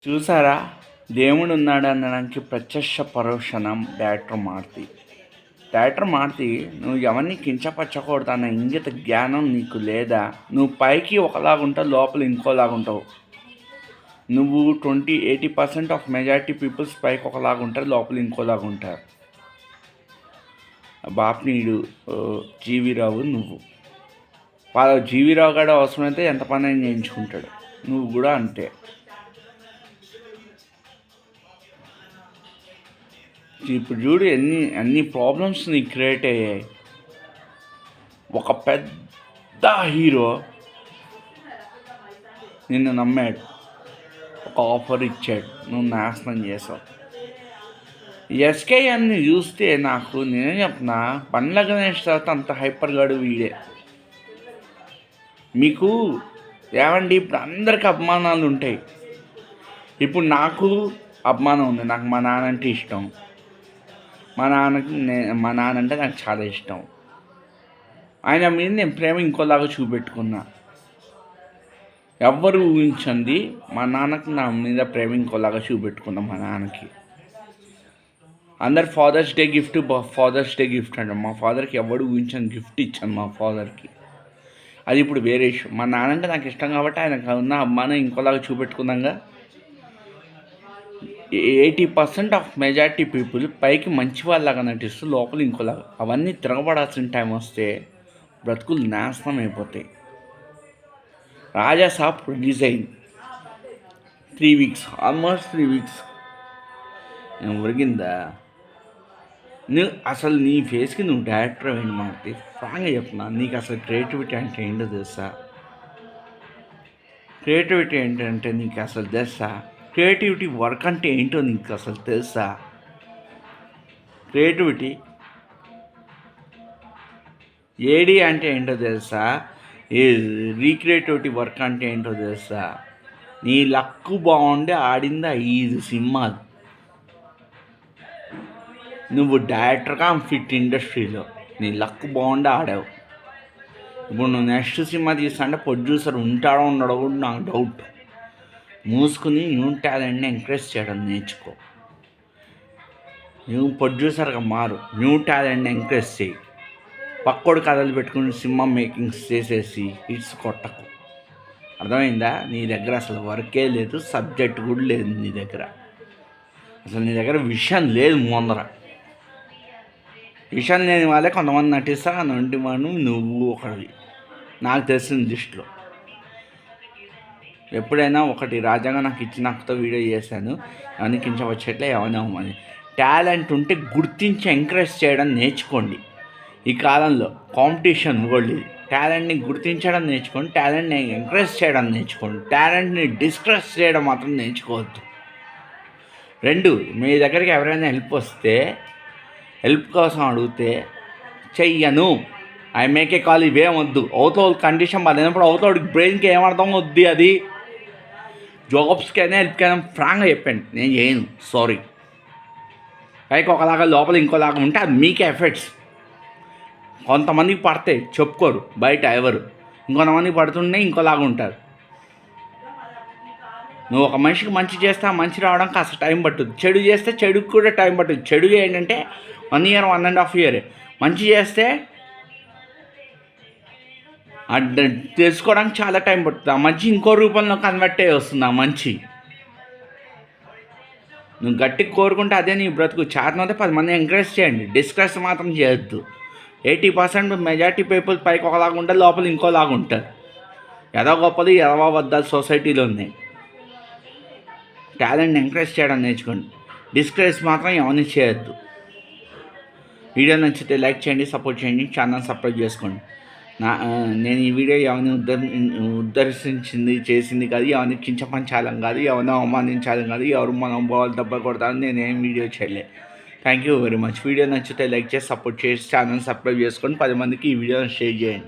చూసారా? దేవుడున్నాడనడానికి ప్రత్యక్ష పరోక్షణం director Maruti. Director Maruti, నువ్వు ఎవరిని కించపరచకూడదన్న ఇంగిత జ్ఞానం నీకు లేదా? నువ్వు పైకి ఒకలాగుంటావు, లోపల ఇంకోలాగుంటావు. నువ్వు 80% ఆఫ్ మెజారిటీ పీపుల్స్ పైకి ఒకలాగుంటారు, లోపల ఇంకోలాగుంటారు. బాపినీడు జీవీరావు నువ్వు. జీవీరావు గారు అవసరమైతే ఎంత పని చేయించుకుంటాడు, నువ్వు కూడా అంతే. ఇప్పుడు చూడు అన్ని ప్రాబ్లమ్స్ నీకు క్రియేట్ అయ్యాయి. ఒక పెద్ద హీరో నిన్ను నమ్మాడు, ఒక ఆఫర్ ఇచ్చాడు, నువ్వు నాశనం చేసావు. ఎస్కే అన్ని చూస్తే నేనే చెప్తున్నా, బండ్ల గణేష్ తర్వాత అంత హైపర్ గాడు వీడే. మీకు ఏమండి, ఇప్పుడు అందరికి అభిమానాలు ఉంటాయి. ఇప్పుడు నాకు అభిమానం ఉంది, నాకు మా నాన్న అంటే ఇష్టం. మా నాన్న అంటే నాకు చాలా ఇష్టం. ఆయన మీద నేను ప్రేమ ఇంకోలాగా చూపెట్టుకున్నా. ఎవ్వరు ఊహించండి, మా నాన్నకి నా మీద ప్రేమ ఇంకోలాగా చూపెట్టుకున్నా. మా నాన్నకి అందరు ఫాదర్స్ డే గిఫ్ట్ అంట. మా ఫాదర్కి ఎవరు ఊహించని గిఫ్ట్ ఇచ్చాను మా ఫాదర్కి. అది ఇప్పుడు వేరే ఇష్యూ. మా నాన్న అంటే నాకు ఇష్టం కాబట్టి ఆయనకు ఉన్న అమ్మానం ఇంకోలాగా చూపెట్టుకున్నాగా. 80% ఆఫ్ మెజారిటీ పీపుల్ పైకి మంచి వాళ్ళలాగా నటిస్తూ లోపల ఇంకోలాగా. అవన్నీ తిరగబడాల్సిన టైం వస్తే బ్రతుకులు నాశనం అయిపోతాయి. రాజాసాబ్ రిలీజ్ అయింది 3 weeks, ఆల్మోస్ట్ 3 weeks. నేను ఉరిగిందా? నువ్వు అసలు నీ ఫేస్కి నువ్వు డైరెక్టర్ ఏంటి మారుతి? ఫ్రాంక్గా చెప్తున్నా, నీకు అసలు క్రియేటివిటీ అంటే ఏంటో తెలుసా? క్రియేటివిటీ ఏంటంటే నీకు అసలు తెలుసా? క్రియేటివిటీ వర్క్ అంటే ఏంటో నీకు అసలు తెలుసా? క్రియేటివిటీ ఏడి అంటే ఏంటో తెలుసా? ఏ రీక్రియేటివిటీ వర్క్ అంటే ఏంటో తెలుసా? నీ లక్కు బాగుండి ఆడింది 5 సినిమాలు. నువ్వు డైరెక్టర్గా ఫిట్ ఇండస్ట్రీలో నీ లక్ బాగుండి ఆడావు. ఇప్పుడు నువ్వు నెక్స్ట్ సినిమా తీస్తా అంటే ప్రొడ్యూసర్ ఉంటాడో ఉండడో కూడా నాకు డౌట్. మూసుకుని న్యూ టాలెంట్ని ఎంకరేజ్ చేయడం నేర్చుకో. నువ్వు ప్రొడ్యూసర్గా మారు, న్యూ టాలెంట్ని ఎంకరేజ్ చేయి. పక్కోడు కథలు పెట్టుకుని సినిమా మేకింగ్స్ చేసేసి హిట్స్ కొట్టకు. అర్థమైందా? నీ దగ్గర అసలు వర్కే లేదు, సబ్జెక్ట్ కూడా లేదు నీ దగ్గర. అసలు నీ దగ్గర విషయం లేదు ముందర. విషయం లేని వాళ్ళే కొంతమంది నటిస్తారు, నటివాను నువ్వు ఒకటి నాకు తెలిసిన దృష్టిలో. ఎప్పుడైనా ఒకటి రాజ్యాంగం నాకు ఇచ్చిన హక్కుతో వీడియో చేశాను, ఎవరిని కించవచ్చట్లే ఎవరినవ్వమని. టాలెంట్ ఉంటే గుర్తించి ఎంకరేజ్ చేయడం నేర్చుకోండి. ఈ కాలంలో కాంపిటీషన్ వరల్డ్ ఇది. టాలెంట్ని గుర్తించడం నేర్చుకోండి, టాలెంట్ని ఎంకరేజ్ చేయడం నేర్చుకోండి. టాలెంట్ని డిస్కస్ చేయడం మాత్రం నేర్చుకోవద్దు. 2, మీ దగ్గరికి ఎవరైనా హెల్ప్ కోసం అడిగితే చెయ్యను, ఐ మేక్ ఏ కాల్, ఇవేం వద్దు. అవతల కండిషన్ బాగాలేనప్పుడు అవతలకి బ్రెయిన్కి ఏమర్థం వద్ది. అది జాబ్స్కైనా హెల్ప్కైనా ఫ్రాంక్గా చెప్పండి, నేను చేయను, సారీ. పైకి ఒకలాగా లోపల ఇంకోలాగా ఉంటే అది మీకే ఎఫెక్ట్స్. కొంతమందికి పడతాయి, చెప్పుకోరు బయట ఎవరు. ఇంకొంతమందికి పడుతుంటే ఇంకోలాగా ఉంటారు. నువ్వు ఒక మనిషికి మంచి చేస్తే ఆ మంచి రావడం కాస్త టైం పట్టుద్ది. చెడు చేస్తే చెడుకు కూడా టైం పట్టుద్ది. చెడు ఏంటంటే 1 year 1.5 year. మంచి చేస్తే తెలుసుకోవడానికి చాలా టైం పడుతుంది. ఆ మంచి ఇంకో రూపంలో కన్వర్ట్ అయ్యి వస్తుంది. ఆ మంచి నువ్వు గట్టిగా కోరుకుంటే అదే నీ బ్రతుకు. చారినైతే 10 మంది ఎంకరేజ్ చేయండి, డిస్కస్ మాత్రం చేయొద్దు. 80% మెజారిటీ పీపుల్ పైకి ఒకలాగా ఉంటారు, లోపల ఇంకోలాగా ఉంటారు. ఎదో గొప్పది ఎదవా వద్దాలు సొసైటీలో ఉన్నాయి. టాలెంట్ని ఎంకరేజ్ చేయడం నేర్చుకోండి, డిస్కరేజ్ మాత్రం ఎవరిని చేయొద్దు. వీడియో నచ్చితే లైక్ చేయండి, సపోర్ట్ చేయండి, ఛానల్ సబ్స్క్రైబ్ చేసుకోండి. నేను ఈ వీడియో ఎవరిని ఉద్ధరించింది చేసింది కాదు, ఎవరిని కించపంచాలం కాదు, ఎవరిని అవమానించాలం కాదు, ఎవరు మనం బాల్ దెబ్బ కొడతాను నేనేం వీడియో చేయలేదు. Thank you very much. Video నచ్చితే లైక్ చేసి సపోర్ట్ చేసి ఛానల్ సబ్స్క్రైబ్ చేసుకొని 10 మందికి ఈ వీడియోని షేర్ చేయండి.